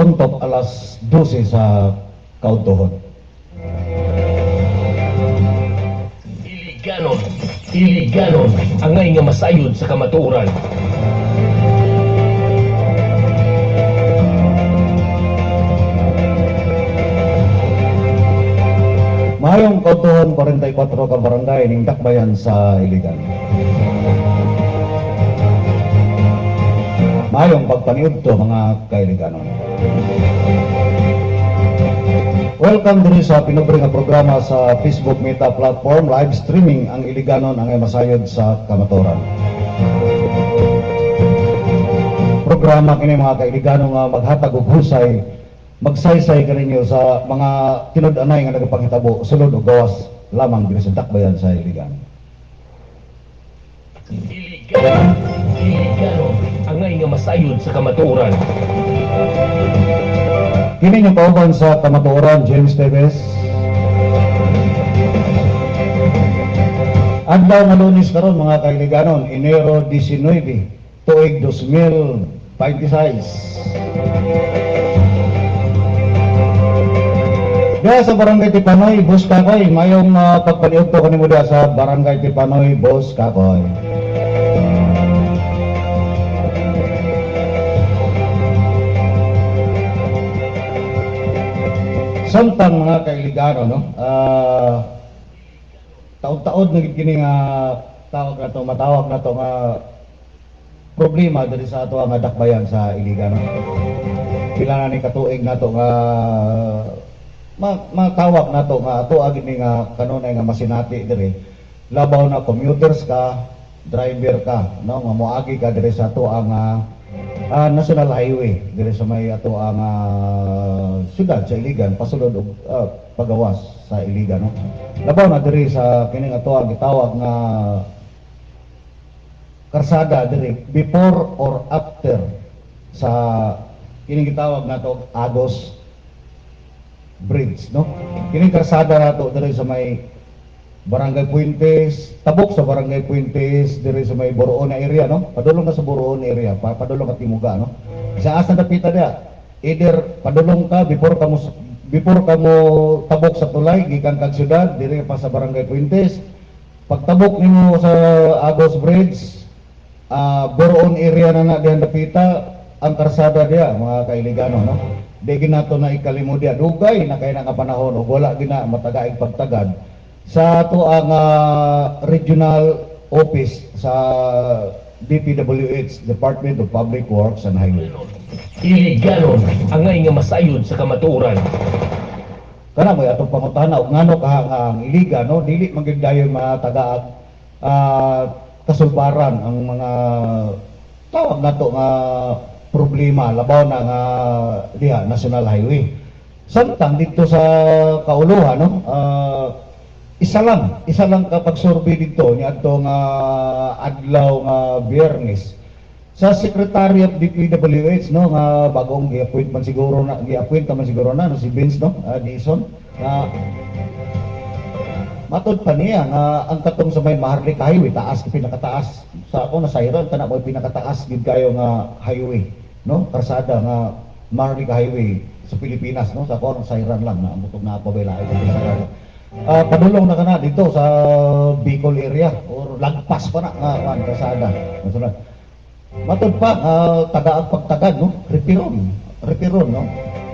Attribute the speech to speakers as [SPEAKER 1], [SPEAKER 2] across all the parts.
[SPEAKER 1] suntok alas 12 sa Kautuhon.
[SPEAKER 2] Iliganon, angay nga masayod sa kamatuoran.
[SPEAKER 1] Mayong Kautuhon 44 ka barangay ning dakbayan sa Iligan. Mayong pagpaniudto mga kailiganon. Welcome diri sa pinubre nga programa sa Facebook Meta platform, live streaming ang Iliganon ang masayod sa kamatuoran. Programa kini mga kailiganon nga maghatag og husay, magsaysay kaninyo sa mga tinud-anay nga nagapangitabo sulod og gawas lamang diri sa dakbayan sa Iligan.
[SPEAKER 2] Iliganon, angay nga masayod sa kamatuoran.
[SPEAKER 1] Kini yung kauban sa kamatuoran, James Teves. Adlaw nga Lunes karon mga kailiganon, Enero 19, tuig 2026. Diya sa Barangay Tipanoy, Boss Kakoy, mayong pagpaniudto kanimo diya sa Barangay Tipanoy, Boss Kakoy. Samtang mga kailigano, no? Taod-taod na kini nga matawag na to nga problema diri sa ato nga dakbayan sa Iligan. Pila na ni katuig na to nga matawag na to nga ato gini nga kanunay nga masinati diri. Labaw na commuters ka, driver ka, no? Nga moagi ka diri sa ato ang National Highway diri sa may ato ang syudad sa Iligan pasulod og pagawas sa Iligan, no? Labaw na diri sa kining ato ang gitawag nga karsada diri before or after sa kining gitawag nato Agos Bridge, no? Kining karsada nato diri sa may Barangay Puentes, tabok sa Barangay Puentes, diri sa may Boroon area, no? Padulong ka sa Boroon area, padulong ka Timuga, no? Sa asa napita dia, either padulong ka before ka mo tabok sa tulay gikan kag syudad diri pa sa Barangay Puentes. Pagtabok nimo sa Agos Bridge, Boroon area na diyan napita ang karsada dia mga kailigano, no? Di ginato na ikalimo dia, dugay na kay nga panahon ug wala gina matagaig pagtagad sa ato ang regional office sa DPWH, Department of Public Works and Highway.
[SPEAKER 2] Iliganon, angay nga masayod sa kamatuoran.
[SPEAKER 1] Kana mo atong pangutana og ngano ka ang Iligan, no? Dili man gyud dayon mga tagaag kasulbaran ang mga tawag nato nga problema labaw na nga diha National Highway. Samtang dito sa kauluhan, no? Isa lang kapag survey dito ni adto nga adlaw nga Biyernes sa Secretary of DPWH, no, nga bagong gi-appoint man siguro na no, si Vince, no, Dison na matod pa niya nga ang katong sa may Maharlika Highway taas pinakataas sa ako na sayron kana mo pinakataas gid kayo nga highway, no, karsada nga Maharlika Highway sa Pilipinas, no, sa ako sayron lang na amutog na pabaylaay padulong na kana dito sa Bicol area or lagpas pa na nga kasada. Matod pa tagaag pagtagad, no? Repiron, no?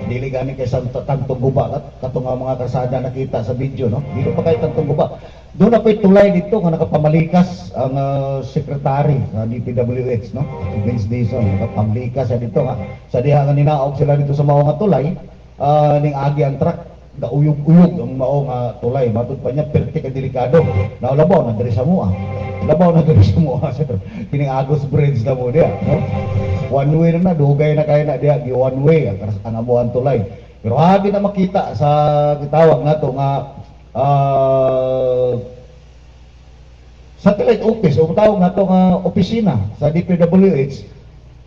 [SPEAKER 1] Dili gani kay tantong guba katong mga kasada nakita sa video, no? Dili pa kay tantong guba. Doon na pa'y tulay dito nga nakapamalikas ang secretary sa DPWH, no? Vince Dison, nakapamalikas siya dito nga. Sa diha nga ninaog sila dito sa mao nga tulay, ning agi ang truck gauyog-uyog ang mao nga tulay. Matod pa niya perti ka delikado. Labaw na diri sa mua. Sir. Kining Agos Bridge na mo diya, no? One way na dugay na kay na diya gi one way ang amuan tulay. Pero hagi na makita sa gitawag nato nga satellite office o tawag nato nga opisina sa DPWH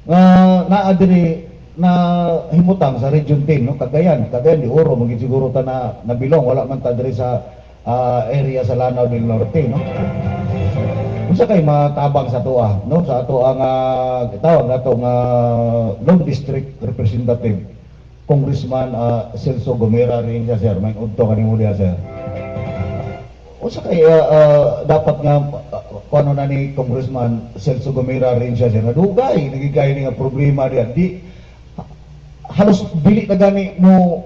[SPEAKER 1] nga naa diri na himutang sa Region 10, no? Cagayan di Oro maging siguro ta na nabilong wala man ta diri sa area sa Lanao del Norte, no? Unsa kay matabang sa tuwa, no? Sa ato ang tawag nato nga Long District Representative Congressman Celso Gomera rin siya, sir. May udto kanimo diha, sir. O sa kaya dapat nga kuno na ni Congressman Celso Gomera rin siya, sir. Dugay nagigay ni nga problema diha. Di halos dili na gani mo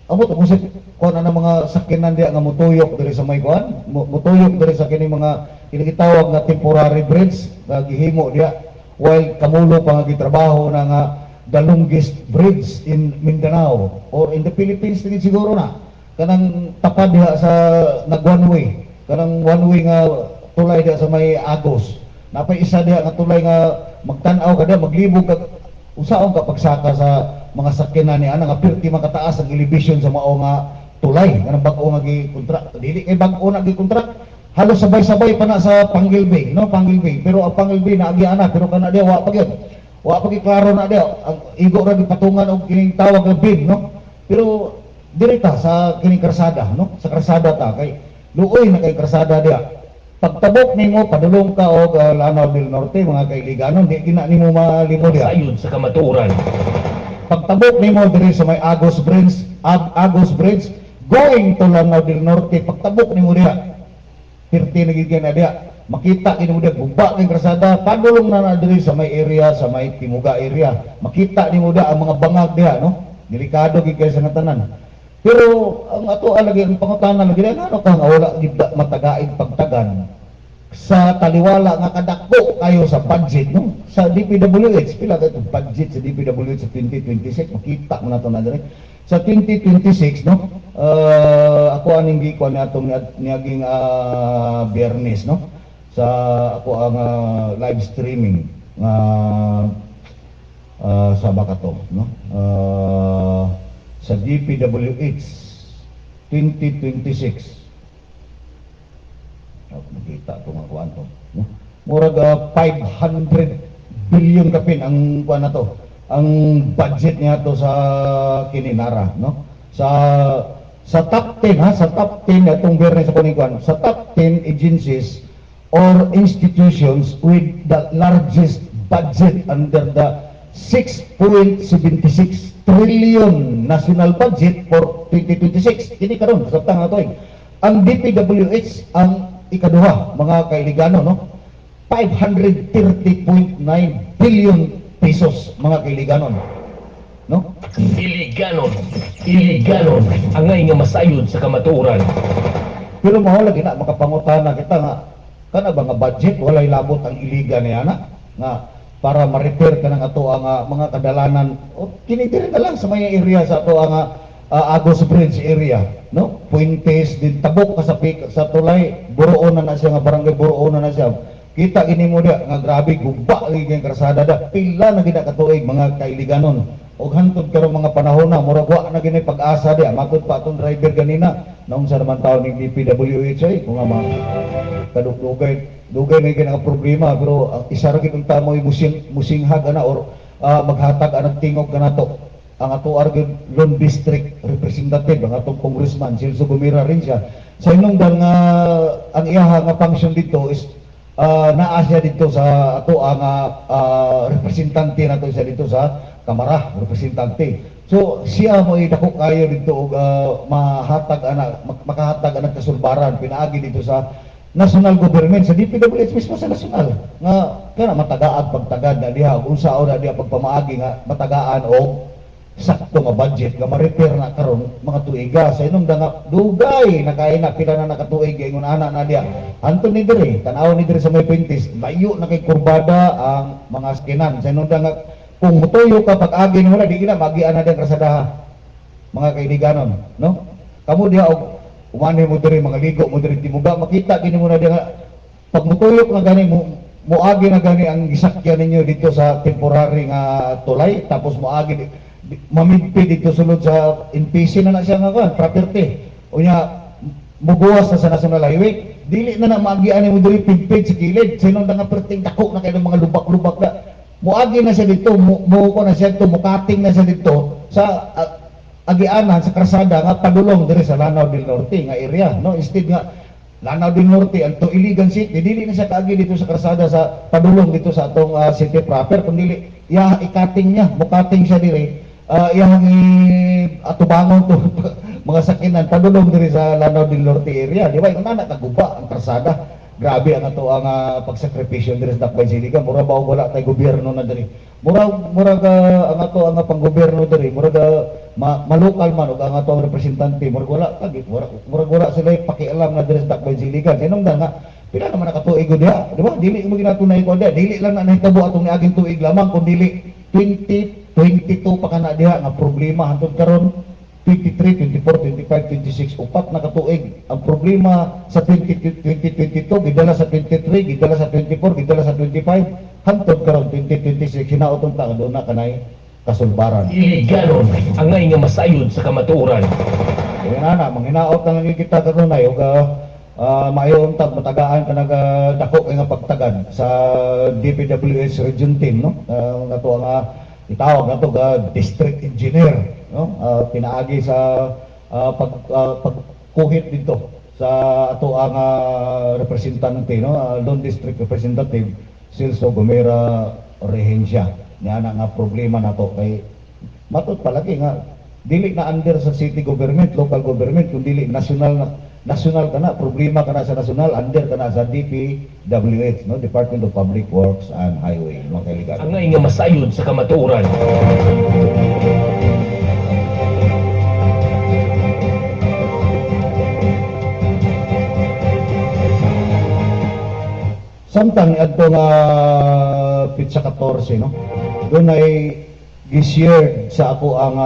[SPEAKER 1] amo to kung sa kuno na mga sakyanan diha nga mutuyok diri sa may kuan, mutuyok diri sa kini mga kinagitawag nga temporary bridge nga gihimo diha while kamulo pa nga gitrabaho na nga the longest bridge in Mindanao or in the Philippines din siguro na kanang tapad diha sa nag one way, kanang one way nga tulay diha sa may Agos. Napay isa diha nga tulay nga magtan-aw ka diha, maglibog ka usaon ka pagsaka sa mga sakyanan ni ana nga perti makataas ang elevation sa mao nga tulay kanang bag-o nga gi-contract. Dili kay bag-o na gi-contract, halos sabay-sabay pa na sa Panguil Bay, no? Panguil Bay. Pero ang Panguil Bay naagi ana pero kana diha wa pa gyud. Wa pa klaro na diha. Ang igo ra gipatungan og kining tawag nga bid, no? Pero direta sa kining karsada, no? Sa karsada ta kay luoy na kay karsada diha. Pagtabok nimo padulong ka og Lanao del Norte mga kaibiganon, di gina nimo malimo diha.
[SPEAKER 2] Sayon sa kamatuoran.
[SPEAKER 1] Pagtabok nimo diri sa may Agos Bridge going to Lanao del Norte, pagtabok nimo diha pirti nagiging na diha makita kini mo diha gumba kay krasada padulong na diri sa may area sa may Timuga area, makita nimo diha ang mga bangag diha, no? Delikado gid kay sa tanan. Pero ang ato lagi ang pangutana lagi ano ka nga wala gid matagaig pagtagan sa taliwala nga kadakpo kayo sa budget, no? Sa DPWH pila ka itong budget sa DPWH sa 2026 makita mo na to na diri sa 2026, no? Ako aning gikuan natong niaging Biyernes, no? Sa ako ang live streaming sa Bakato, no? Sa DPWH 2026 nakita ito mga kuwan to, no? Murag 500 billion kapin ang kuwan na to, ang budget niya to sa Kininara, no? Sa top 10 ha, sa top 10 itong Biyernes sa kuwan, sa top 10 agencies or institutions with the largest budget under the 6.76 trillion national budget for 2026. Kini karon sabtang ato ang DPWH ang ikaduha mga kailigano, no? 530.9 billion pesos mga kailigano, no?
[SPEAKER 2] Iliganon ang ngay nga masayon sa kamatuoran.
[SPEAKER 1] Pero mahal lagi na makapangutana kita nga kana ba nga budget walay labot ang iliga niya na nga para ma-repair ka ng ato ang mga kadalanan o kini diri na lang sa may area sa ato ang Agos Bridge area, no? Puentes din tabok ka sa tulay Buroon na siya nga barangay Buroon na siya. Kita gini mo dia nga grabe gugba lagi kay karsada da pila na gid katuig mga kailiganon og hantod karong mga panahon na murag wa na gini pag-asa dia matud pa atong driver ganina naong sa naman taon ning DPWH ay kung mga dugay may kinang problema pero ang isa ra gid ang tamo musinghag ana or maghatag anang tingog kanato ang ato argid Lone District Representative ang atong Congressman Celso Gomera rin siya sa inong dang ang iyaha nga function dito is naa siya dito sa ato ang representante nato siya dito sa Kamara representante. So siya mo dako kayo dito og mahatag ana makahatag ana kasulbaran pinaagi dito sa national government sa DPWH mismo sa national nga kana matagaad pagtagad na diha ug unsaon na diha pagpamaagi nga matagaan og sakto nga budget nga ma-repair na karon mga tuiga sa inong dugay nakaina pila na nakatuig ingon ana na diha anton ni dire tan-aw ni dire sa may Puentes layo na kay kurbada ang mga skinan sa inong kung mutuyo ka pag-agi wala di gina magian na din kasadaha mga kaibiganon, no? Kamo diha og umani mo diri mga ligo mo diri Timuga makita gini mo na diha pag mutuyok na gani moagi na gani ang gisakyan ninyo dito sa temporary nga tulay tapos moagi mamigpi dito sulod sa NPC na siya nga property unya mubuwas na sa national highway dili na maagian mo diri pigpig sa kilid sinong nga perting dako na kay mga lubak-lubak na muagi na siya dito ko na siya dito mukating na siya dito sa agianan sa karsada nga padulong diri sa Lanao del Norte nga area, no? Instead nga Lanao del Norte ang Iligan City dili na siya kaagi dito sa karsada sa padulong dito sa atong city proper kundi ikating niya mukating siya diri iyang atubangon to mga sakinan padulong diri sa Lanao del Norte area, di ba? Yung anak kaguba ang karsada. Grabe ang ato ang pagsakripisyo diri sa Dakbayn Siligan. Mura ba og wala tay gobyerno na diri. Mura ga ang ato ang panggobyerno diri, mura ga malokal man og ang ato ang representante, mura wala tagit, mura sila pakialam na diri sa Dakbayn Siligan. Kinungdan nga pila naman nakatuig diha, di ba? Dili mo ginatunay ko diha, dili lang na nahitabo atong niaging tuig lamang kun dili 2022 pa kana diha nga problema hangtod karon 23, 24, 25, 26 upat na katuig. Ang problema sa 2022 gidala sa 23, gidala sa 24, gidala sa 25 hangtod karon 2026 hinautong ta do na kanay kasulbaran.
[SPEAKER 2] Iliganon ang nga masayod sa kamatuoran.
[SPEAKER 1] Kaya na manghinaot na nga kita karon ay ug maayo tag matagaan ka dako kay nga pagtagad sa DPWH Region 10 no. Nato nga itawag nato ga district engineer no, pinaagi sa pagkuhit dito sa ato ang representante no, Lone District Representative Celso Gomera Rehencia. Nga nga problema nato kay matud palagi nga dili na under sa city government, local government, kung dili national kana, problema kana sa national, under kana sa DPWH, no, Department of Public Works and Highway, mga kaibigan.
[SPEAKER 2] Ang nga masayod sa kamatuoran.
[SPEAKER 1] Samtang adto nga pitsa 14 no, doon ay gi-share sa ako ang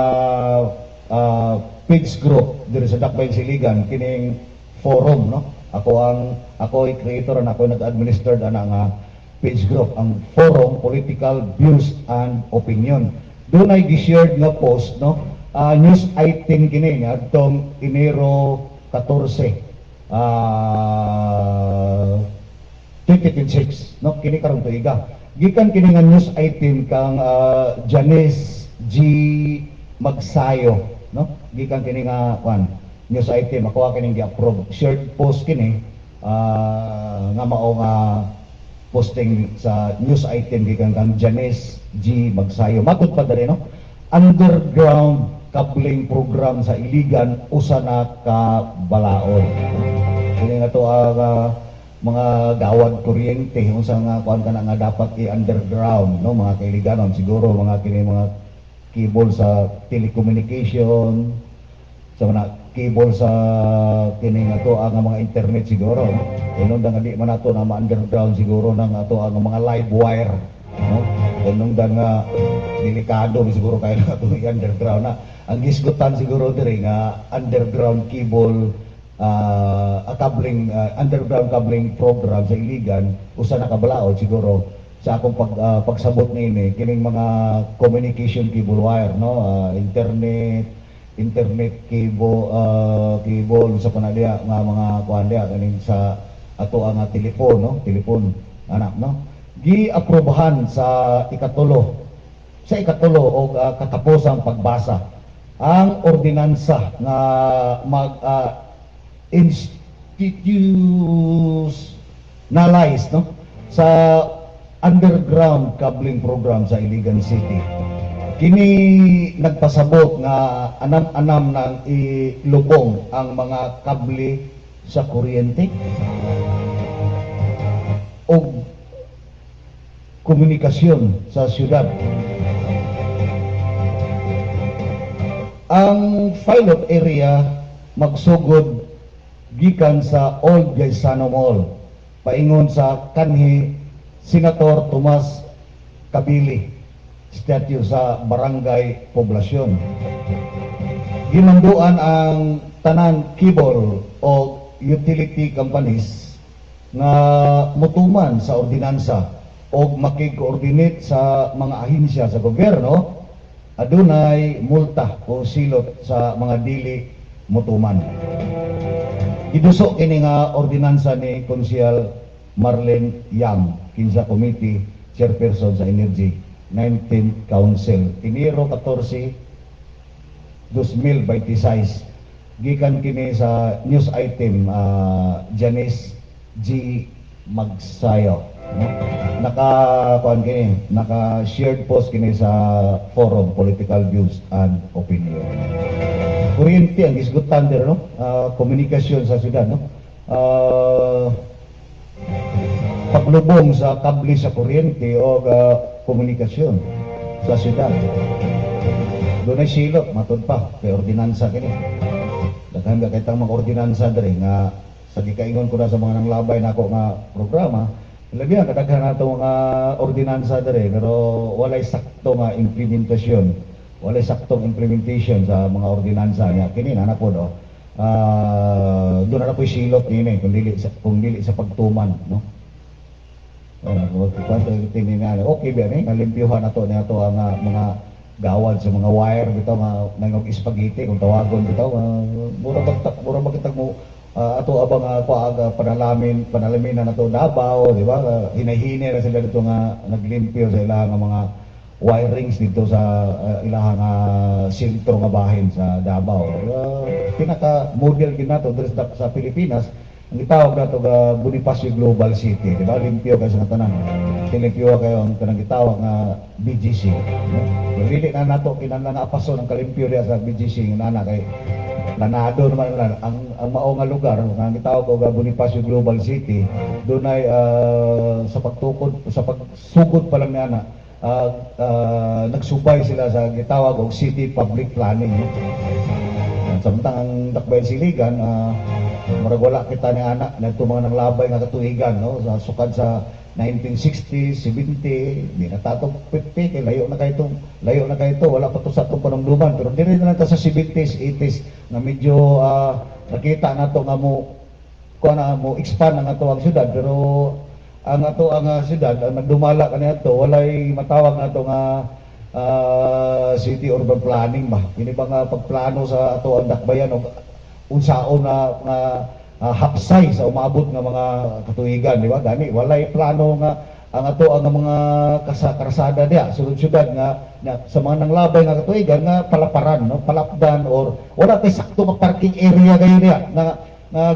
[SPEAKER 1] page group diri sa Dakbayn Siligan kining forum no. Ako ay creator and ako nag-administer ana nga page group, ang forum Political Views and Opinion. Doon ay gi-share nga post no, news item kini nga adtong Enero 14 2026 no, kini karong tuiga gikan kini nga news item kang Janice G Magsayo no, gikan kini nga news item ako kini gi-approve shared post kini nga mao nga posting sa news item gikan kang Janice G Magsayo. Matud pa diri no, underground cabling program sa Iligan usa na ka balaod. Kini nga to mga gawad kuryente unsa nga kuan kana nga dapat i-underground no, mga kailiganon siguro mga kini mga cable sa telecommunication, sa mga cable sa kini nga to ang mga internet siguro no. Inong nga di man nato na ma-underground siguro nang ato ang mga live wire no. Inong nga delikado siguro kay nato i-underground na. Ang gisgutan siguro diri nga underground cable underground cabling program sa Iligan usa na kabalaod siguro sa akong pagsabot nini kining mga communication cable wire no, internet cable sa panadya nga mga kuan dia kaning sa ato ang telephone no, telephone anak no, gi-aprobahan sa ikatulo og katapusang pagbasa ang ordinansa nga institutionalize no sa underground cabling program sa Iligan City. Kini nagpasabot nga anam-anam nang ilubong ang mga kable sa kuryente o komunikasyon sa syudad. Ang pilot area magsugod gikan sa Old Gaisano Mall paingon sa kanhi Senator Tomas Kabili statue sa Barangay Poblasyon. Ginamduan ang tanan cable o utility companies nga mutuman sa ordinansa o makig-coordinate sa mga ahensya sa gobyerno adunay multa o silot sa mga dili mutuman. Idusok kini nga ordinansa ni Konsyal Marlene Yang, Kinsa Committee Chairperson sa Energy 19th Council, Enero 14, 2026. Gikan kini sa news item Janice G Magsayo. no? Naka-shared post kini sa forum Political Views and Opinion. Kuryente ang isgutan der, no? Komunikasyon sa syudad, no? Paglubong sa kable sa kuryente o komunikasyon sa syudad. Doon ay silot, matod pa, kay ordinansa kini. Daghan ka kitang mga ordinansa dere nga sa gikaingon ko na sa mga nanglabay nako nga programa, labi na kadaghan nato mga ordinansa dere pero walay sakto nga implementasyon, walay saktong implementation sa mga ordinansa niya. Kini na po no. Doon na po silot nini kung dili sa pagtuman, no. Okay ba ni kalimpyuhan nato niya to ang mga gawad sa mga wire bitaw nga nangog spaghetti kung tawagon bitaw mura magkitag mo ato abang panalamin na nato Davao, di ba? Hinay-hinay na sila dito nga naglimpyo sa ilang mga wirings dito sa ilang sentro nga bahin sa Davao. Pinaka-model ginato dito sa Pilipinas. Ang gitawag nato ga Bonifacio Global City, di ba? Limpyo kayo sa tanan. Limpyo kayo ang kanang gitawag nga BGC. Dili na nato kinahanglan na apaso ng kalimpyo diya sa BGC nga kay lanado naman ang mao nga lugar nga gitawag og Bonifacio Global City. Dunay sa pagtukod sa pagsugod pa lang ni ana nagsubay sila sa gitawag og City Public Planning. Samtang ang Dakbayan Siligan murag wala kita ni ana nadto mga nanglabay nga katuigan, no, sa sukad sa 1960, 70, di na tatong 50, kay layo na kayo to, wala pa to sa itong panungluman. Pero dili na natin sa 70s, 80s, na medyo nakita na to nga mo expand ang ato ang syudad. Pero ang ato ang syudad, ang nagdumala ka na ito, walay matawag na ito nga city urban planning ba. Hindi ba nga pagplano sa ato ang Dakbayan o unsaon na hapsay sa umabot nga mga katuigan, di ba? Gani walay plano nga ang ato ang mga karsada diya sulod syudad nga sa mga nanglabay nga katuigan nga palaparan, no, palapdan or wala kay sakto nga parking area kayo diya nga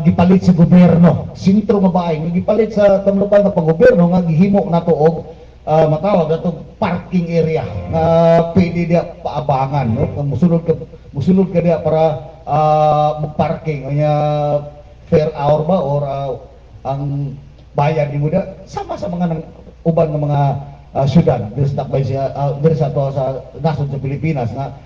[SPEAKER 1] gipalit sa gobyerno, sentro nga bahay nga gipalit sa tamlupal nga panggobyerno nga gihimo nato og matawag nato parking area nga pwede diya paabangan, no, musulod ka diya para magparking kanya per hour ba or ang bayad ni mo da sama sa mga uban ng mga syudad dito sa Dakbayan sa nasod sa Pilipinas na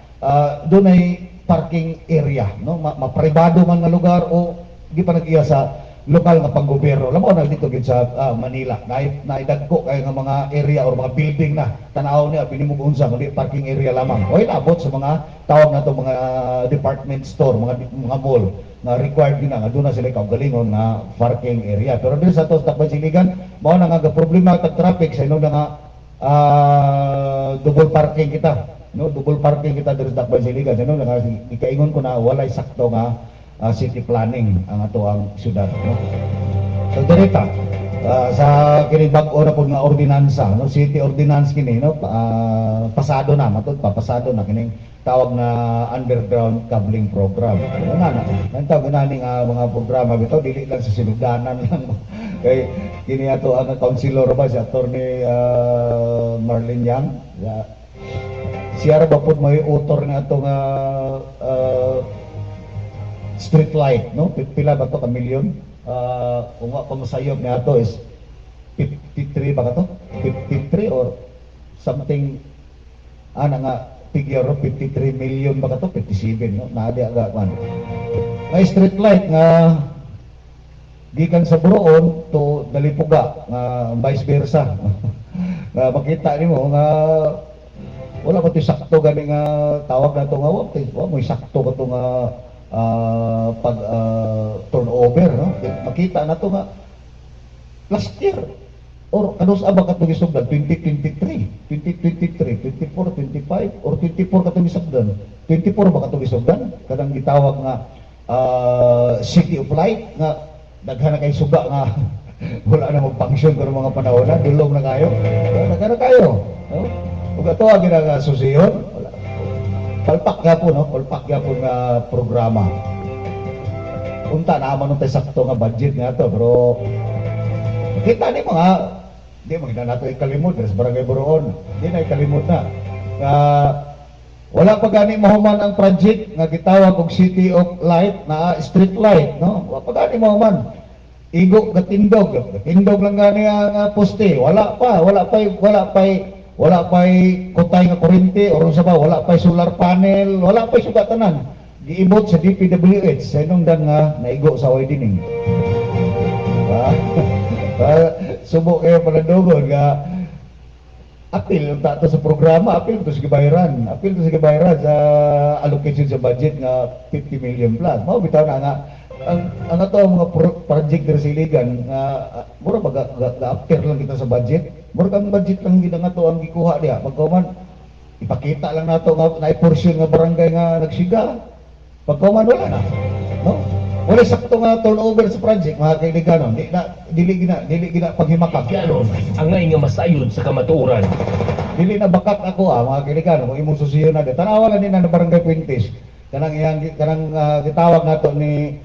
[SPEAKER 1] doon ay parking area, no, mapribado man nga lugar o di pa nag-iya sa lokal nga panggobyerno. Alam mo na dito gid sa Manila naidagko kay nga mga area or mga building na tanaw niya binimog unsa kundi parking area lamang o inabot sa mga tawag nato mga department store, mga mall na required din nga doon na sila kaugalingon nga parking area. Pero dito sa Dakbayan Siligan mao na nga problema tag traffic sa inong nga double parking kita, no, double parking kita dito sa Dakbayan Siligan sa inong nga ikaingon ko na walay sakto nga city planning ang ato ang syudad, no. So direta sa kini bag-o na pud nga ordinansa, no, city ordinance kini, no, pasado na matud pa pasado na kining tawag na underground cabling program. Ang tawag nani nga mga programa bitaw dili lang sa sinudanan lang kay kini ato ang councilor ba si attorney Marlene Yang, siya ra ba pud may author na ato nga street light, no, pila ba to ka milyon? Kung pamasayop niya to is 53 ba ka to? 53 or something nga figure 53 million ba ka to? 57, no? Naadi aga man. May street light nga gikan sa Buroon to Dalipuga nga vice versa. Nga makita nimo nga wala ba to sakto gani nga tawag na to nga wa mo sakto ka to nga pag turnover, no? Makita na to nga last year or kanus aba katong isugdan 2023, 2023, 24, 25 or 24 katong isugdan. 24 ba katong isugdan? Kadang gitawag nga City of Light nga daghan na kay suga nga wala na mag-function pero mga panahon na dulong na kayo. Daghan na kayo, no? Ug ato ang ginasosiyon, palpak gyapon, no? Palpak gyapon nga programa. Unta na man tay sakto nga budget nga to, pero kita ni mga Di magna nato ikalimot sa Barangay Boroon. Di na ikalimot na. Wala pa gani mahuman ang project nga gitawag og City of Light na street light, no? Wala pa gani mahuman. Igo gatindog lang gani ang poste. Wala pa kutay nga kuryente or sa ba wala pa solar panel, wala pa sugatanan. Giibot sa DPWH sa inong dan nga naigo sa widening. Subok kayo pala dogon nga apil ta to sa programa, apil to sa gibayaran sa allocation sa budget nga 50 million plus. Mao bitaw na nga ang ato mga project diri sa Iligan nga mura ga-after lang kita sa budget. Mura kang budget lang gid nga to ang gikuha diha. Pagkuman ipakita lang nato nga na-portion nga barangay nga nagsiga. Pagkuman wala na. No? Wala sakto nga turnover sa project, mga kaibigan. Dili gina paghimakak.
[SPEAKER 2] Ganon ang nga masayod sa kamatuoran.
[SPEAKER 1] Dili na bakak ako mga kaibigan. Kung imong susiyo na, tanawa lang na barangay Puentes. Kanang gitawag nato ni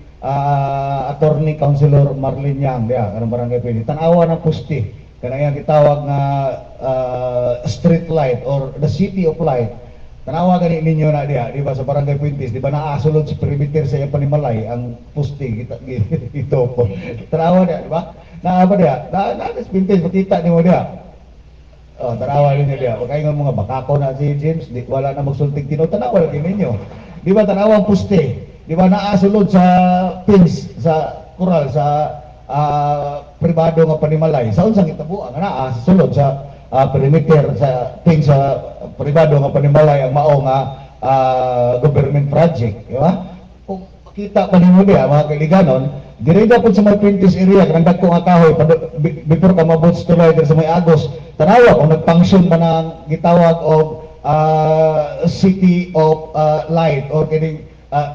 [SPEAKER 1] Attorney Councilor Marlene Yang, kanang barangay Puentes. Tanawa ng pusti. Kanang iyang gitawag na street light or the City of Light. Tanawa gani ninyo na diha, di ba sa Barangay Puentes, di ba naasulod sa perimeter sa iyang panimalay ang poste ito po. Tanawa diha, di ba? Naa ba diha? Na sa Puentes makita nimo diha. Oh, tanawa ninyo diha. Wag kayo mga bakako na si James, wala na magsultig tino, tanawa lang ninyo. Di ba tanawa ang poste? Di ba naasulod sa pins sa kural sa pribado nga panimalay. Sa unsang itabuan nga naa sulod sa perimeter sa pins sa pribado nga panimalay ang mao nga government project, di ba? Kung makita pa nimo diha mga kaibiganon, diri dapat sa may Puentes area kanang dagko nga kahoy before ka mabot sa tulay sa may Agos, tanawa kung nagfunction pa nang gitawag og City of Light or kining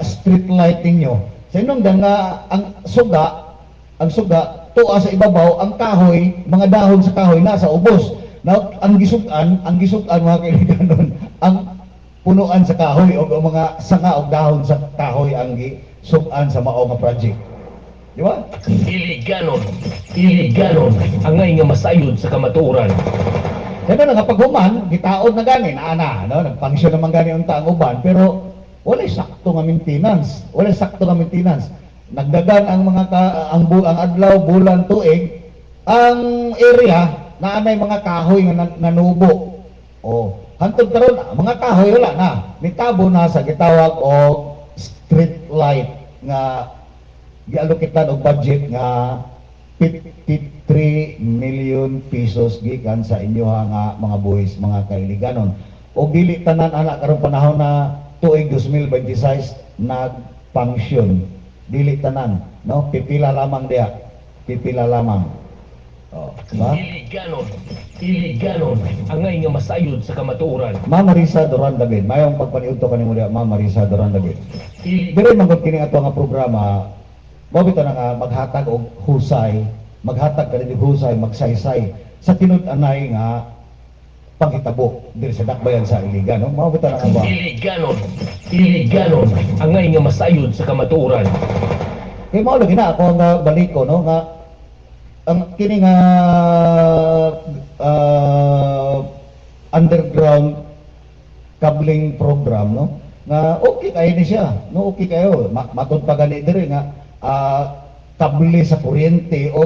[SPEAKER 1] street lighting nyo. Sa inong nga ang suga tuwa sa ibabaw ang kahoy, mga dahon sa kahoy nasa ubos. Now, ang gisugan mga kaibigan ang punuan sa kahoy o mga sanga o dahon sa kahoy ang gisugan sa mao nga project. Di ba?
[SPEAKER 2] Iliganon ang nga masayod sa kamatuoran.
[SPEAKER 1] Kaya na paghuman, gitaon na gani, no? Nag-function naman gani ang uban, pero wala sakto nga maintenance. Nagdagan ang mga ang adlaw, bulan, tuig, ang area na anay mga kahoy nga nanubo. Oh, hantod karon mga kahoy wala na. Nitabo na sa gitawag og street light nga gialokitan og budget nga 53 million pesos gikan sa inyo nga mga buhis, mga kailiganon. Og dili tanan ana karon panahon na tuig 2026 nag-function. Dili tanan, no? Pipila lamang diha. Oh, diba?
[SPEAKER 2] Iliganon ang nga masayod sa kamatuoran.
[SPEAKER 1] Ma'am Marisa Duran David, mayong pagpaniudto kanimo diha, Ma'am Marisa Duran David. Dire man gud kini ato nga programa, mo bitaw na nga maghatag og husay, magsaysay sa tinud-anay nga panghitabo diri sa dakbayan sa Iligan, no? Mao bitaw na nga ba?
[SPEAKER 2] Iliganon ang nga masayod sa kamatuoran.
[SPEAKER 1] Kaya mao lagi na ako nga baliko, no, nga ang kini nga underground cabling program, no, nga okay kayo ni siya, no, okay kayo matod pa gani diri nga kable sa kuryente o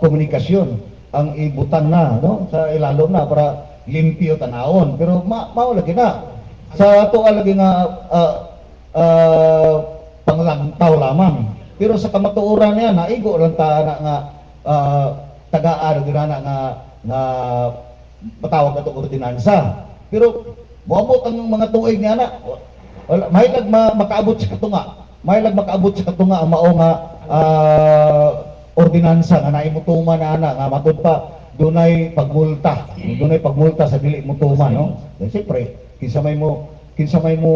[SPEAKER 1] komunikasyon ang ibutan na, no, sa ilalom na para limpyo tanawon, pero mao lagi na sa ato lagi nga panglantaw lamang, pero sa kamatuoran niya naigo lang ta na nga tagaan ginana nga patawag ato ordinansa, pero moabot ang mga tuig niya na wala mahilag makaabot sa katunga ang mao nga ordinansa nga naimutuman na ana nga matud pa dunay pagmulta sa dili mutuman, no? Siyempre kinsa may mo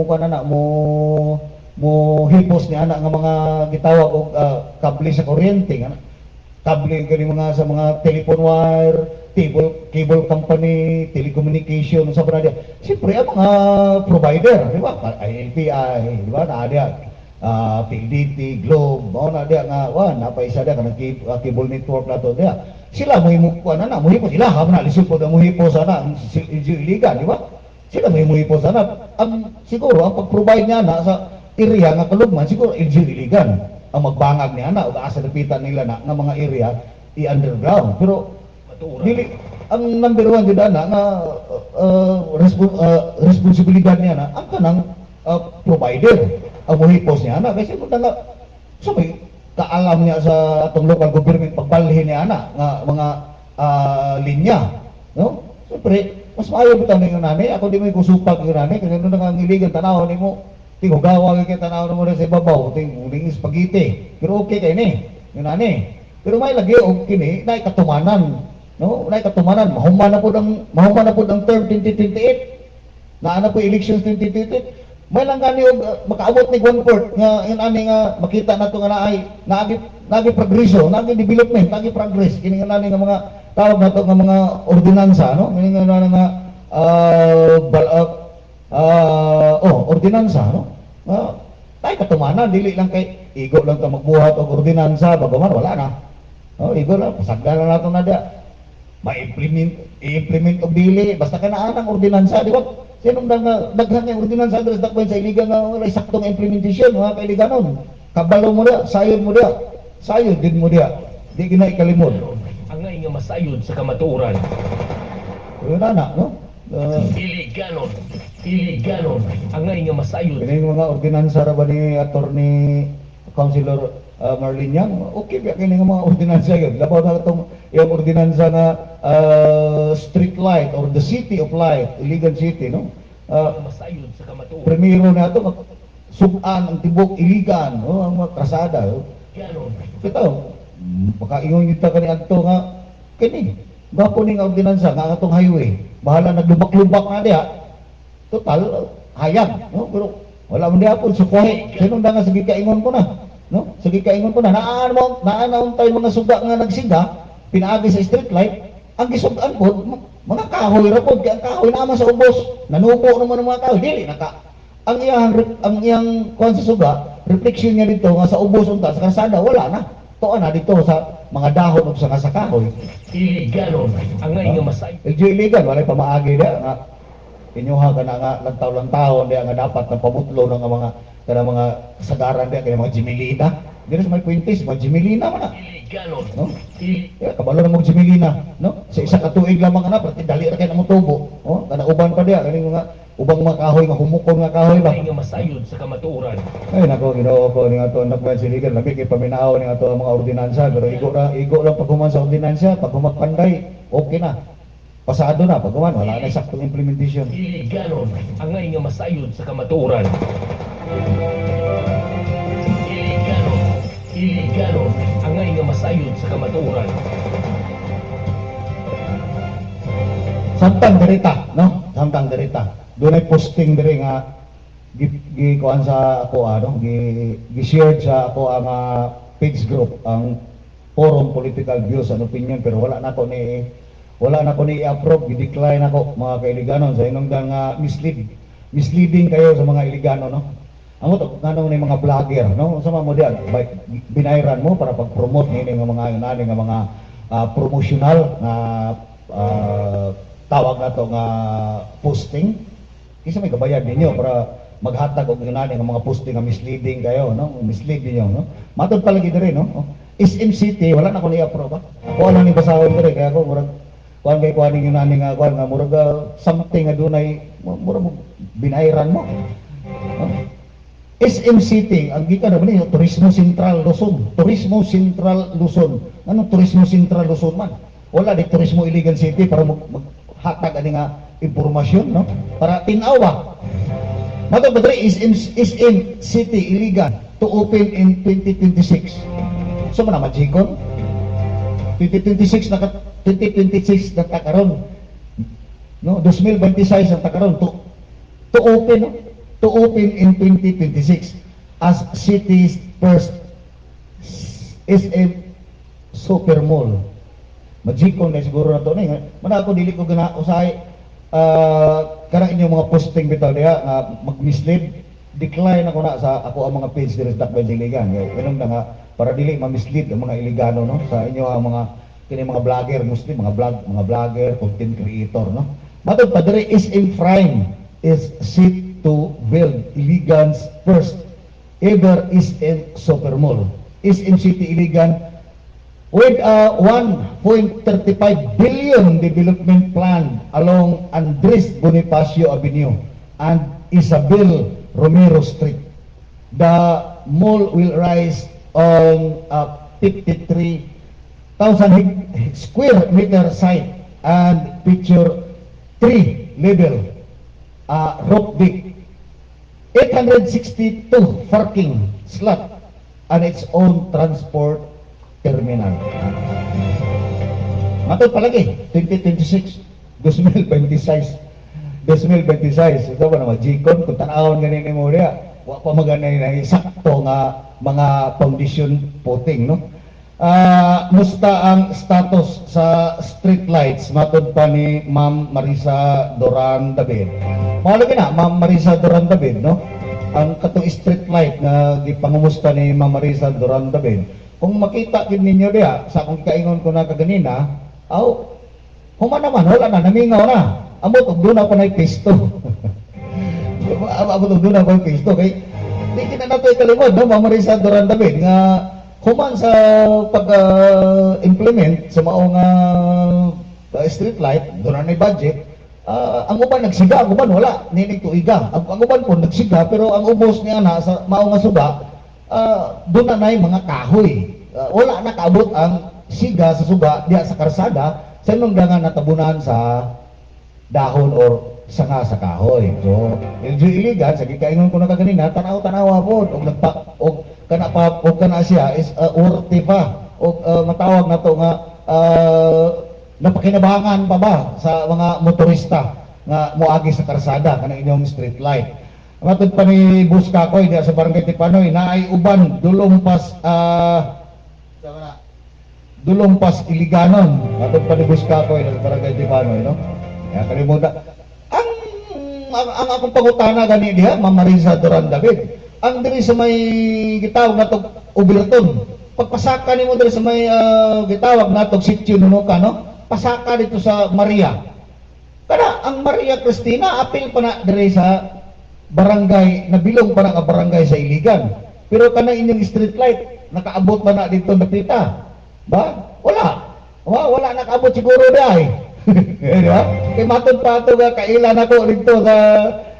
[SPEAKER 1] kanana mo hipos ni ana nga mga gitawag og kable sa kuryente nga kable kani mga sa mga telephone wire, cable company, telecommunication sa brada. Siyempre ang mga provider, di ba? ILPI, di ba? Naada PLDT, Globe, mao na dia nga napay isa dia kanang cable network nato dia. sila muhipo na muhipo sila ha na lisod po ang muhipo sana ang iligan, di ba? Sila muhipo sana. Ang siguro ang pag-provide niya na sa area nga kalugman siguro iligan ang magbangag niya na ug asa dapitan nila na nga mga area i-underground. Pero dili ang number one jud na nga responsibilidad niya na ang kanang provider ang muhipos niya na kasi kung nga so may kaalam niya sa atong local government pagbalhin niya na nga mga linya, no? Siyempre mas maayo bitaw ning nani ako di may kusupag yung nani kasi nung nangangiligan tanaw nimo tingugawa kay tanaw mo sa ibabaw ting spaghetti pero okay kay ni yung nani pero may lagi og kini nay katumanan, no? Nay katumanan mahuman na pud ang term 2028 na ana po elections 2028 may lang gani og makaabot ni 1/4 nga inani nga makita nato nga naay nagi progreso, nagi development, nagi progress kini nga nani nga mga tawag nato nga mga ordinansa, no? Kini nga nani nga ordinansa, no? Tay katumanan dili lang kay igo lang ta magbuhat og ordinansa bagaman wala na. No, igo lang pasagdan na nato na dia. I-implement og dili basta kanaan ang ordinansa, di ba? Sinong daghan nga ordinansa dres dakpan sa iligan nga wala saktong implementation mga kailiganon. Kabalo mo dia, sayod mo dia. Sayod din mo dia. Di ginay kalimod.
[SPEAKER 2] Ang nga masayod sa kamatuoran.
[SPEAKER 1] Yun na, no?
[SPEAKER 2] Iliganon ang nga masayod.
[SPEAKER 1] Kini mga ordinansa ra ba ni Attorney Councilor Marlene Yang, okay ba kini nga mga ordinansa yun? Labaw na itong yung ordinansa na street light or the city of light, Iligan City, no?
[SPEAKER 2] Masayod sa kamatuoran.
[SPEAKER 1] Primero na ito, suban ang tibok Iligan, no? Ang mga krasada. No?
[SPEAKER 2] Ganon.
[SPEAKER 1] Ito, pagkaingon kita kani adto nga, kini, bapo ni nga ordinansa, nga atong highway, bahala naglubak-lubak na diha, total, hayag, no? Pero wala man diha po, sukuhi, sinong nga sige kaingon ko na, no? Sige kaingon ko na, naanaon tayo mga suga nga nagsiga, pinaagi sa street light, ang gisugan po, mga kahoy ra po, kaya ang kahoy naman sa ubos, nanubo naman ng mga kahoy, dili, ang iyang kuwan sa suga, reflection niya dito nga sa ubos unta sa kalsada wala na. Tuwa na dito sa mga dahon ug sa kahoy.
[SPEAKER 2] Iliganon ang nga masayod.
[SPEAKER 1] Illegal wala pa maagi dia nga inyuha ka na nga lantaw-lantaw dia nga dapat na pamutlo ng mga kasagaran dia kay mga Jimelina. Dito sa may Puentes, mga Jimelina man na.
[SPEAKER 2] Iliganon.
[SPEAKER 1] No? Kabalo na mo Jimelina, no? Sa isa ka tuig lamang na pati dali ra kay na mo tubo. Oh, kana uban pa dia kani mga ubang mga kahoy nga humukon nga kahoy ba.
[SPEAKER 2] Ang nga masayod sa kamatuoran.
[SPEAKER 1] Ay nako Ginoo ko ni ato nakban siligan labi kay paminaw ni ato mga ordinansa pero igo lang pag human sa ordinansa pag humakpanday okay na. Pasado na pag human wala na saktong implementation.
[SPEAKER 2] Iliganon ang nga masayod sa kamatuoran. Iliganon ang nga masayod sa kamatuoran.
[SPEAKER 1] Samtang derita, no? Samtang derita. Doon ay posting diri nga gikuan sa ako ano, gi-share sa ako ang page group ang Forum Political Views and Opinion pero wala na ko ni i-approve, gi-decline ako mga kailiganon sa inong nga misleading kayo sa mga iligano, no? Amo to ngano ni mga vlogger, no? Sama mo diyan binayran mo para pag-promote nini nga mga inani nga mga promotional na tawag na to nga posting. Kisa may kabayad ninyo para maghatag og inani nga mga posting nga misleading kayo, no? Mislead ninyo, no? Matod palagi dire, no? SM City wala na ko ni approve ba? Ako ano ni basahon dire kaya ako murag kuan kay kuan ning inani nga kuan nga murag something nga dunay murag binayran mo. No? SM City, ang gikan naman ni Turismo Sentral Luzon. Turismo Sentral Luzon. Anong Turismo Sentral Luzon man? Wala di Turismo Iligan City para maghatag ani nga impormasyon, no? Para tinawa. Matod ba SM City Iligan to open in 2026. So man majikon 2026 na takaron. No, 2026 ang takaron to open, no? To open in 2026 as city's first SM Super Mall. Majikon na siguro na to na. Mana ako dili ko gana usahay karang inyong mga posting bitaw diha nga mag-mislead, decline ako na sa ako ang mga page diri sa Dakbayan Iligan. Ganun na nga para dili ma-mislead ang mga Iligano, no, sa inyo ang mga kini mga vlogger mostly mga vlogger, content creator, no. Matod pa diri is in Prime is set to build Iligan's first ever in Super Mall. In City Iligan with a 1.35 billion development plan along Andres Bonifacio Avenue and Isabel Romero Street. The mall will rise on a 53,000 square meter site and feature 3-level roof deck, 862 parking slot, and its own transport terminal. Matod palagi, 2026, 2026. Ito ba naman, Gcon, kung tanawon ganin mo niya, wa pa maganay na sakto nga mga foundation puting, no? Musta ang status sa street lights matod pa ni Ma'am Marisa Doran David? Mahalaga na, Ma'am Marisa Doran David, no? Ang katong street light na gipangumusta ni Ma'am Marisa Doran David. Kung makita gid ninyo diha sa akong kaingon ko na kaganina, human naman, wala na, namingaw na. Amot og duna ko na pisto. Amot og duna ko pisto kay di kita nato ikalimod, no, Ma'am Marisa Doran David nga human sa pag-implement sa maong street light, doon na budget, ang uban nagsiga, ang uban wala, ninig tuiga. Ang uban po nagsiga, pero ang ubos niya na sa maong suga, doon na mga kahoy. Wala na kaabot ang siga sa suga, diya sa karsada, sa nungdangan natabunan sa dahon or sanga sa kahoy. So, LG Iligan, sa gikaingon ko na kaganina, tanaw-tanawa po, og kana siya is urte pa og matawag na to nga napakinabangan pa ba sa mga motorista nga moagi sa karsada kanang inyong street light. Matod pa ni Bus Kakoy diya sa Barangay Tipanoy naay uban dulong pas Iliganon. Matod pa ni Bus Kakoy sa Barangay Tipanoy, no? Kaya kalimutan ang akong pangutana gani diha, Ma'am Marisa Doran David. Ang diri sa may gitawag na tog Uberton, pagpasaka nimo diri sa may gitawag na tog Sitio Nunuka, no? Pasaka dito sa Maria. Kada ang Maria Cristina apil pa na diri sa barangay, nabilong pa na nga barangay sa Iligan. Pero kanang inyong street light nakaabot ba na dito napita? Ba? Wala nakaabot siguro dai. Diba? Kay matod pa ito nga kailan ako dito sa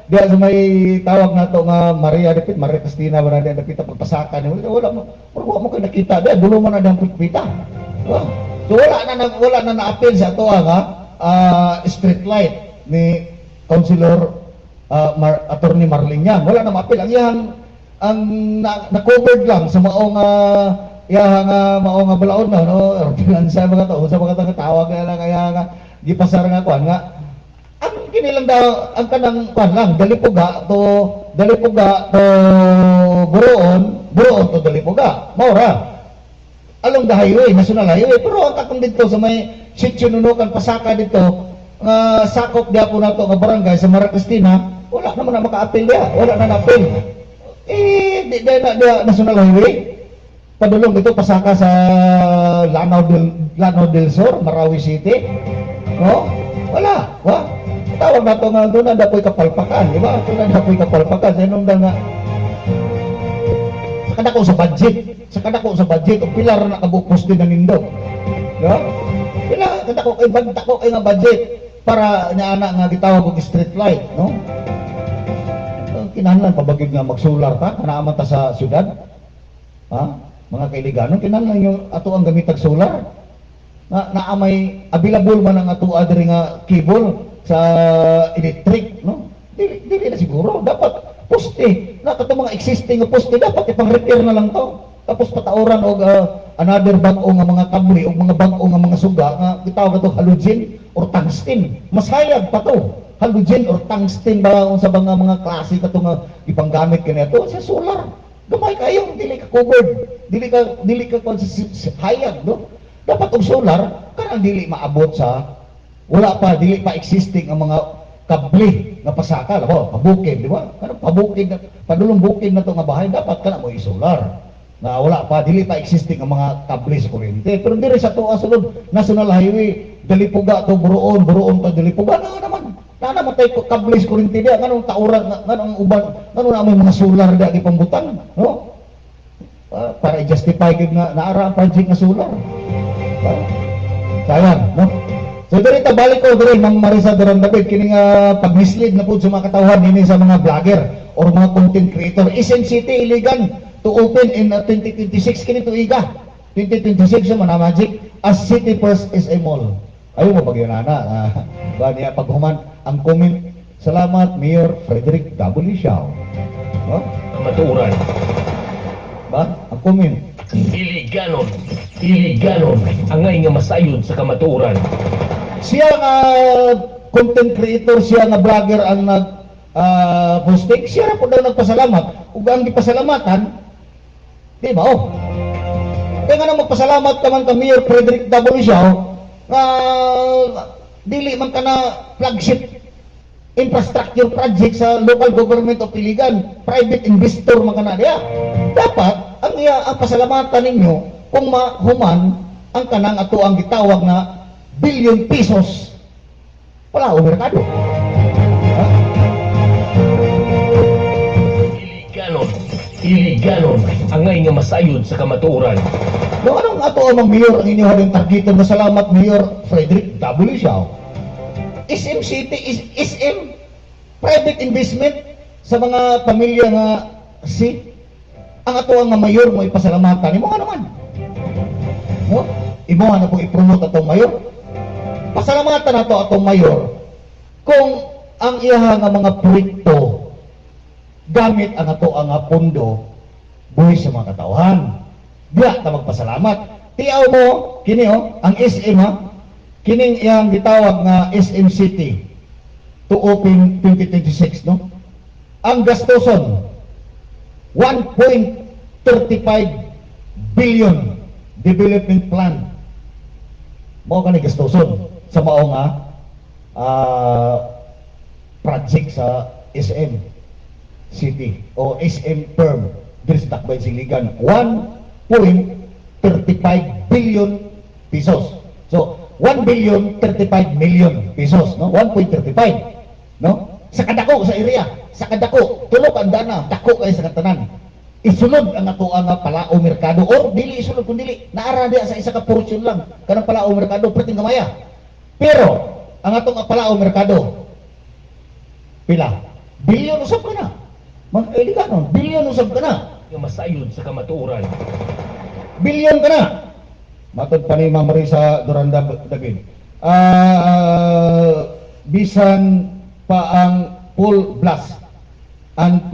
[SPEAKER 1] diya sa may tawag na to nga Maria Cristina ba na diya napita pagpasaka niyo wala mo kayo nakita diya dulo man na diyang pagpita. So wala na na-appeal sa ito nga street light ni Councilor Attorney Marlene Yang. Wala na ma-appeal ang na-covered lang sa maong maong balaod na, no? Sa mga tawag na lang kaya nga gipasar nga kuan nga ang kinilang daw ang kanang kuan lang dalipuga to buroon to dalipuga maura along the highway, national highway, pero ang katong dito sa may Sitio Nunukan pasaka dito nga sakop diya po nato nga barangay sa Maria Cristina, wala naman na maka-appeal diya, wala na na-appeal. Di national highway padulong dito pasaka sa Lanao del Sur, Marawi City. No? Wala. Tawag na ito nga doon na dapoy kapalpakan. Di ba? Ito na dapoy kapalpakan. Sa inong nga sa kadako sa budget o pilar na kabukos din na nindo. No? Kadako kay nga budget para niana nga gitawag og street light. No? Kinahanglan pabagid nga magsolar ta kanaaman ta sa syudad. Ha? Mga kailigano, kinahanglan yung ato ang gamitag solar. Naamay available man ang ato diri nga cable sa electric, no? Dili na siguro dapat poste na kato mga existing nga poste dapat ipang-repair na lang to. Tapos patauran og another bag-o nga mga kable og mga bag-o nga mga suga nga gitawag ato halogen or tungsten. Mas hayag pa to. Halogen or tungsten ba unsa ba nga mga klase kato nga ipanggamit kaniadto sa solar. Gamay kayo, dili ka covered. Dili ka hayag, no? Dapat og solar kanang dili maabot sa wala pa dili pa existing ang mga kable nga pasaka, labo, pabukid, di ba? Kanang pabukid na padulong bukid na to nga bahay dapat kana mo i-solar. na wala pa, dili pa existing ang mga kable sa kuryente. Pero diri sa tuwa sulod National Highway, Dalipuga to Buroon to Dalipuga, na naman tayo kable sa kuryente diya, nganong tauran, nganong uban, nganong na may mga solar diya di pambutan, no? Para i-justify gyud nga naara ang project nga solar. Sayang, no? So diri ta balik ko diri Ma'am Marisa Duran David kini nga pag-mislead na pud sa mga katawhan nini sa mga vlogger or mga content creator. SM City iligan to open in 2026 kini tuiga. 2026 sa Mana Magic as City First SM Mall. Ayo mo bagyo nana. Ba niya paghuman ang comment. Salamat Mayor Frederick W. Siao. No?
[SPEAKER 2] Kamatuoran.
[SPEAKER 1] Ba? Ang comment.
[SPEAKER 2] Iliganon ang nga masayod sa kamatuoran.
[SPEAKER 1] Siya nga content creator, siya nga vlogger ang nag posting, siya na po daw nagpasalamat. Ug ang gipasalamatan, di ba? Oh. Kaya nga nang magpasalamat ka man ka Mayor Frederick W. Siao, dili man ka na flagship infrastructure project sa local government of Iligan, private investor man ka na diya. Dapat ang pasalamatan ninyo kung mahuman ang kanang ato ang gitawag na billion pesos wala o merkado. Ha?
[SPEAKER 2] Iliganon ang nga masayod sa kamatuoran.
[SPEAKER 1] No, anong ato ang mayor ang inyo haling targeton na salamat Mayor Frederick W. Siao. SM City is SM private investment sa mga pamilya nga ang ato ang mayor mo ipasalamatan imo nga naman. No? Imo nga na po i-promote atong mayor. Pasalamatan nato atong mayor kung ang iya nga mga proyekto gamit ang ato ang pondo buhi sa mga katawhan. Diya ta magpasalamat. Tiaw mo kini ang SM kining iyang gitawag nga SM City to open 2026 no. Ang gastoson 1.35 billion development plan. Mao kani gastoson sa mao nga project sa SM City o SM Term diri sa Tacloban Siligan 1.35 billion pesos. So 1 billion 35 million pesos no 1.35 no sa kadako sa area sa kadako tulok ang dana dako kay sa katanan isunod ang ato ang palao merkado or dili isunod kun dili naara diya sa isa ka portion lang kanang palao merkado perting gamaya pero ang atong palao merkado pila bilyon usab ka na mga kaibigan bilyon usab ka na
[SPEAKER 2] Nga masayod sa kamatuoran.
[SPEAKER 1] bilyon ka na matod pa ni Ma'am Marisa Duran David bisan pa ang full blast ang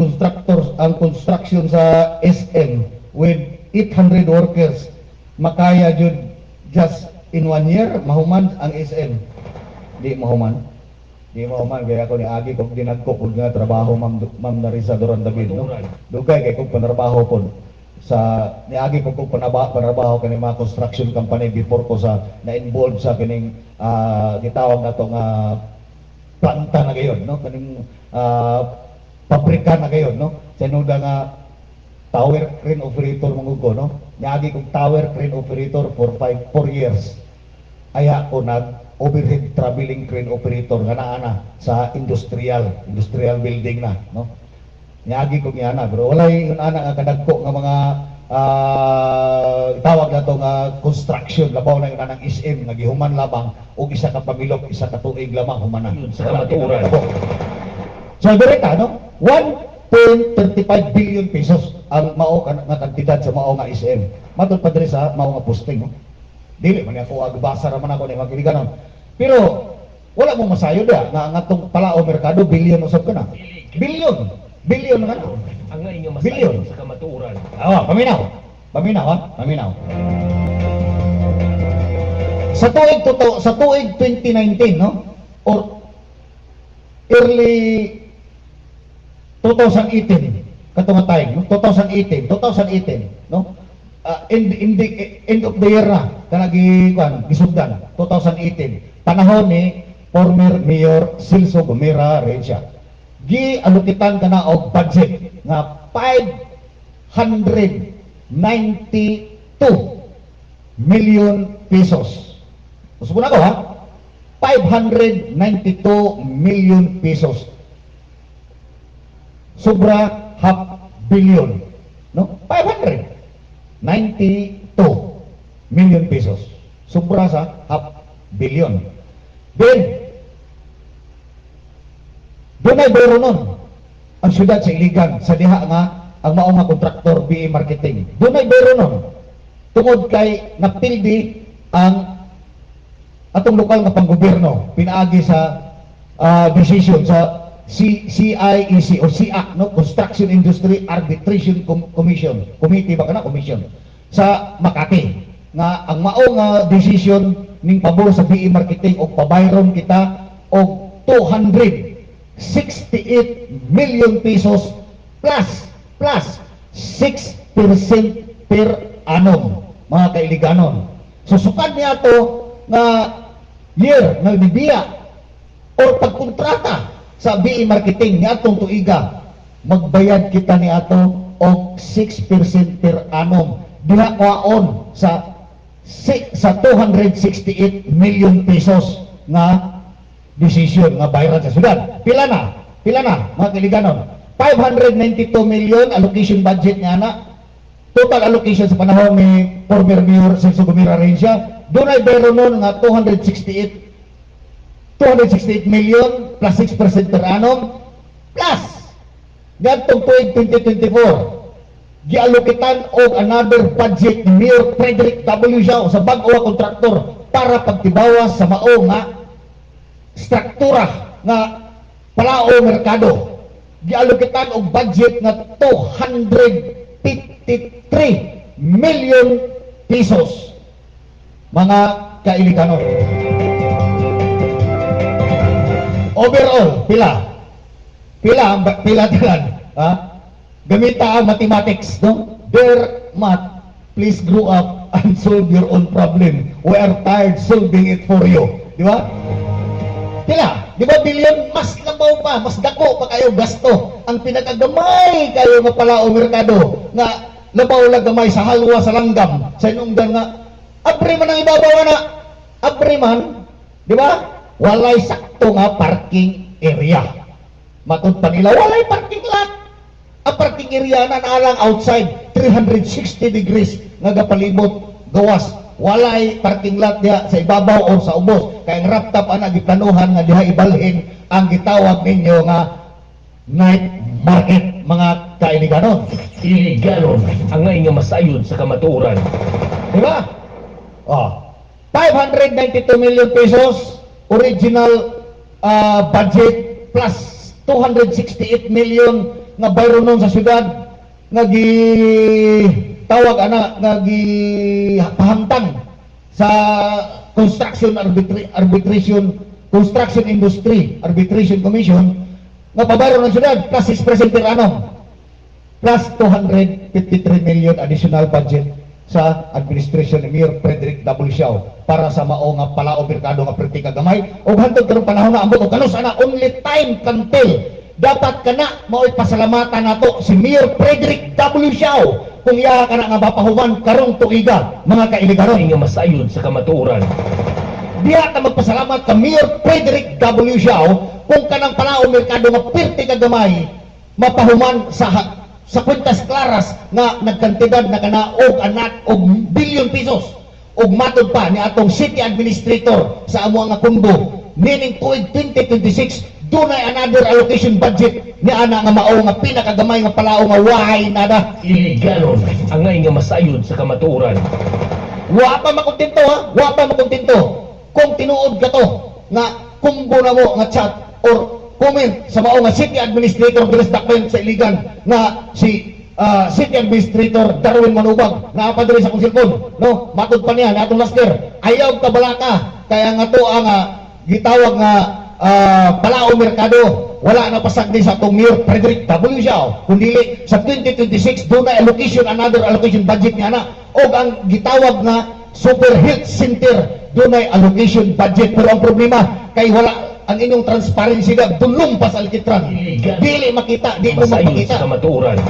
[SPEAKER 1] construction sa SM with 800 workers makaya jud just in 1 year mahuman ang SM di mahuman kaya ako ni agi kog dinagko pud nga trabaho Ma'am Marisa Duran David no dugay kay kog panarbaho pod sa niagi ko kung panarbaho kani mga construction company before ko sa na-involved sa kining gitawag na to nga planta na gayon no kaning pabrika na gayon no sinuda nga tower crane operator mong ko no niagi kong tower crane operator for 4 years aya ko nag overhead traveling crane operator nga naa sa industrial building na no niagi ko niya na pero walay yun ana nga kadagko nga mga tawag na to nga construction labaw na yun anang SM nga gihuman lamang og isa ka pamilok isa ka tuig lamang human na
[SPEAKER 2] Sa kamatuoran.
[SPEAKER 1] so direkta no 1.35 billion pesos ang mao nga kantidad sa mao nga SM matod pa diri sa mao nga posting no dili man ako agbasa ra man ako ni magiliganon pero wala mo masayo da nga ang atong palao merkado billion usab ka na billion nga na
[SPEAKER 2] Ang nga
[SPEAKER 1] Bilyon.
[SPEAKER 2] masayod sa kamatuoran.
[SPEAKER 1] paminaw sa tuig 2019 no or early 2018 katong time no 2018 no in the end of the year na kanagi gisugdan 2018 panahon ni former Mayor Silso Gomera Rencia gialukitan kana og budget nga 500 million pesos. Gusto na ko ha? 592 million pesos. Sobra half billion. No? 592 million pesos. Sobra sa half billion. Then, doon ay bero nun ang syudad sa Iligan, sa diha nga ang mao nga kontraktor BA Marketing. Doon ay bero nun. Tungod kay napildi ang atong lokal nga panggobyerno, pinaagi sa decision sa CIEC o CIAC, no? Construction Industry Arbitration Commission. Committee ba kana? Commission. Sa Makati. Nga ang mao nga decision ning pabor sa BA Marketing o pabayron kita og 268 million pesos plus 6% per annum, mga kailiganon. So sukad niya to nga year nga bibiya or pagkontrata sa BA Marketing ni atong tuiga, magbayad kita ni ato og 6% per annum diha kwaon sa 268 million pesos nga decision nga bayaran sa syudad. Pila na mga kiliganon? 592 million allocation budget niya na. Total allocation sa panahon ni former Mayor Celso Gomira Rencia, doon ay bero nun nga 268 million plus 6% per annum plus gantong tuig 2024 gialokitan og another budget ni Mayor Frederick W. Siao sa bag-o nga kontraktor para pagtibawas sa mao nga struktura nga palao merkado. Gialokitan og budget nga 253 million pesos, mga kailikanon. Overall, pila talan, ha? Gamita ang mathematics, no? Dear math, please grow up and solve your own problem. We are tired solving it for you. Di ba? Pila? Di ba billion? Mas labaw pa, mas dako pa kayo gasto. Ang pinakagamay kayo nga pala o merkado nga labaw lang gamay sa halwa sa langgam sa inungdan nga abre man ang ibabaw na abre man, di ba? Walay sakto nga parking area. Matud pa nila walay parking lot. Ang parking area na naalang outside 360 degrees nga gapalibot gawas. Walay parking lot diha sa ibabaw o sa ubos. Kaya ang raptap ana giplanuhan nga diha ibalhin ang gitawag ninyo nga night market, mga kainiganon.
[SPEAKER 2] Iliganon ang ngay nga masayod sa kamatuoran.
[SPEAKER 1] Di ba? 592 million pesos original budget plus 268 million nga bayro nun sa syudad nga tawag ana nga gipahangtang sa construction industry arbitration commission nga pabayro ng syudad plus 6% per annum plus 253 million additional budget sa administration ni Mayor Frederick W. Siao para sa mao nga palao merkado nga pertika gamay ug hantod karong panahon na ambot og kanus ana only time can tell. Dapat kana mao'y pasalamatan nato si Mayor Frederick W. Siao kung iya kana nga mapahuman karong tuiga, mga kailiganon.
[SPEAKER 2] Ang nga masayod sa kamatuoran.
[SPEAKER 1] Diya ka magpasalamat ka Mayor Frederick W. Siao kung kanang palao merkado nga pertika gamay mapahuman sa kwintas klaras nga nagkantidad na kana og anak og billion pesos og matod pa ni atong city administrator sa amo nga Kumbo meaning tuig 2026 dunay another allocation budget ni ana nga mao nga pinakagamay nga palao nga wahay nada.
[SPEAKER 2] Iliganon ang ngay nga masayod sa kamatuoran.
[SPEAKER 1] Wa pa makontento ha, wa pa makontento kung tinuod ka to nga Kumbo na mo nga chat or comment sa mao nga city administrator Dres Dakwen sa Iligan na si city administrator Darwin Manubag na pa diri sa akong cellphone, no? Matud pa niya na atong master ayaw ka balaka kaya nga to ang gitawag nga palao merkado wala na pasagdi sa atong Mayor Frederick W. Siao kundi sa 2026 doon na another allocation budget niya na o ang gitawag nga super health center doon ay allocation budget pero ang problema kay wala ang inyong transparency na dulong pa sa alkitran dili makita, di mo
[SPEAKER 2] Masayod
[SPEAKER 1] makita
[SPEAKER 2] sa kamatuoran.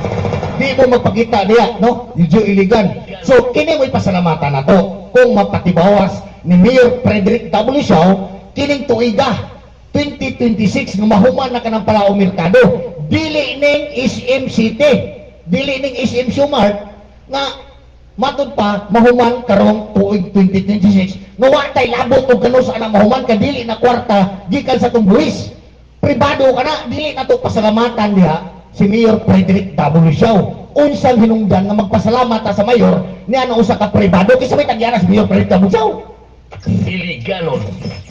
[SPEAKER 1] di mo magpakita niya, no? Medyo iligan. So, kini mo'y pasalamatan na to. Kung mapatibawas ni Mayor Frederick W. Siao, kining tuiga, 2026, nga mahuman na ka ng Palao Mercado. Dili ning SM City, dili ning SM Sumart, nga matod pa, mahuman karong tuig 2026. Nga watay labot o gano sa anang mahuman ka, dili na kwarta, gikan sa tong buwis. Pribado ka na, dili na to pasalamatan diha si Mayor Frederick W. Siao. Unsang hinungdan nga magpasalamat ta sa mayor niya na usa ka pribado kaysa may tagyanas Mayor Frederick W. Siao.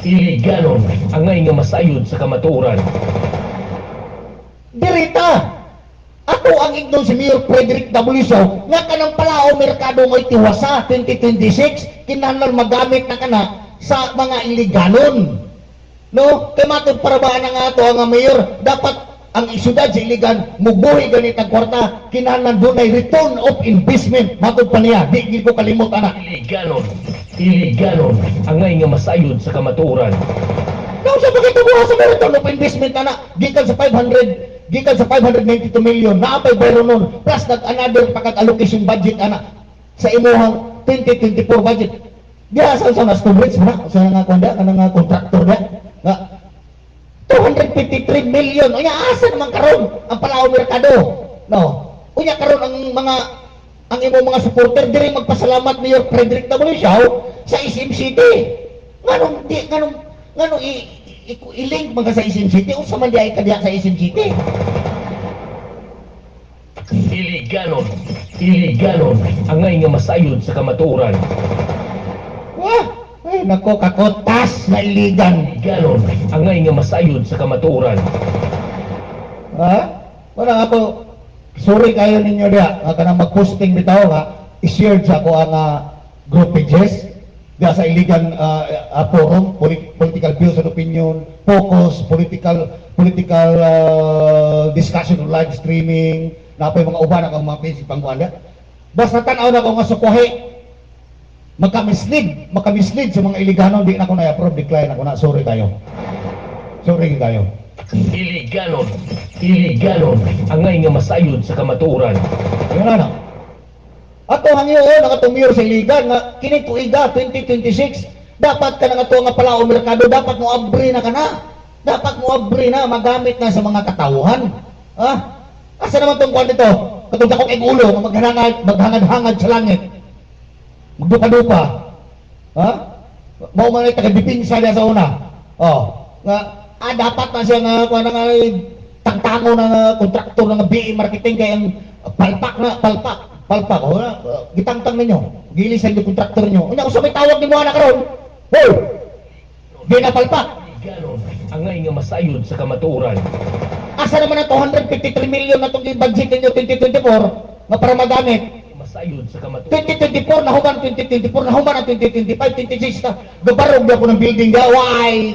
[SPEAKER 2] Iliganon ang nga masayod sa kamatuoran.
[SPEAKER 1] Dirita, ako ang ignon si Mayor Frederick W. Siao nga kanang Palao Mercado mo'y tiwasa 2026 kinahanglan magamit na kana sa mga iliganon. No, kay matod para ba na nga ato ang mayor dapat ang isyudad sa iligan mubuhi ganit ang kwarta kinahanglan doon ay return of investment matod pa niya di gid ko kalimot ana.
[SPEAKER 2] Iliganon ang nga masayod sa kamatuoran.
[SPEAKER 1] Now sa pagkitabuha sa return of investment ana gikan sa 592 million naapay bayro nun plus another pagkag-allocation budget ana sa imuhang 2024 budget. Diya sa nas coverage na sa nga kuanda kanang contractor na 253 million. Unya asa naman karon ang Palao Mercado? No. Unya karon ang imong mga supporter diri magpasalamat Mayor Frederick W. Siao sa SM City. Nganong i-link mga sa SM City unsa man di ay kadiya sa SM City?
[SPEAKER 2] Iliganon ang nga masayod sa kamatuoran.
[SPEAKER 1] Wah, ay nako kakotas na iligan.
[SPEAKER 2] Iliganon ang nga masayod sa kamatuoran.
[SPEAKER 1] Ha? Wala ako, sorry kayo ninyo diya, kanang mag-posting bitaw nga, i-share sa ako ang group pages, diya sa iligan forum, political views and opinion, focus, political discussion on live streaming, na po yung mga uban ang mga page pangkuan diya. Basta tanaw na ko nga sukuhi, makamislead sa mga iligano, di na ako na-approve, decline ako na, sorry kayo. Sorry kayo.
[SPEAKER 2] Iliganon ang nga masayod sa kamatuoran.
[SPEAKER 1] Yun na. Ato hangyoon ang atong mayor sa iligan nga kini tuiga 2026 dapat ka na nga Palao Mercado dapat mo abri na magamit na sa mga katawhan. Ha? Asa naman tong kwan dito? Katong dakong igulo nga maghangad-hangad sa langit. Magdupa-dupa. Ha? Mao man ay taga-dipinsa niya sa una. Oh, nga dapat na siya nga kuan nga tangtango na kontraktor ng BE marketing kay ang palpak o gitangtang ninyo gilisan yung kontraktor nyo unya usap may tawag ni mo na karon hoy di na palpak.
[SPEAKER 2] Iliganon ang nga masayod sa kamatuoran.
[SPEAKER 1] Asa naman ang 253 million na itong budget ninyo 2024 nga para magamit
[SPEAKER 2] Masayod sa kamatuoran.
[SPEAKER 1] 2024 nahuman 2024 nahuman ang 2025 26 na gabarog na ako ng building ga why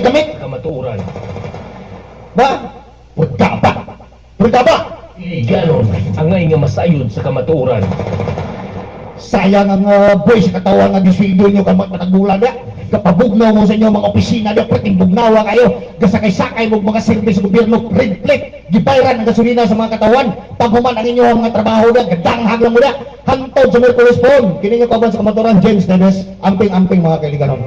[SPEAKER 1] gamit
[SPEAKER 2] Sa kamatuoran.
[SPEAKER 1] ba punta ba
[SPEAKER 2] Iliganon ang nga masayod sa kamatuoran.
[SPEAKER 1] sayang ang boy sa katawan nga gisweldo nyo kamot matagbulan na kapabugnaw mo sa inyo mga opisina na prating bugnawa kayo gasakay-sakay mo mga service gobyerno red plate gibayran ang gasolina sa mga katawan paghuman ang inyong mga trabaho na gadanghag lang mo na hantod sa Mercury Phone kini nyo kaban sa kamaturan James Neves amping mga kaibigan.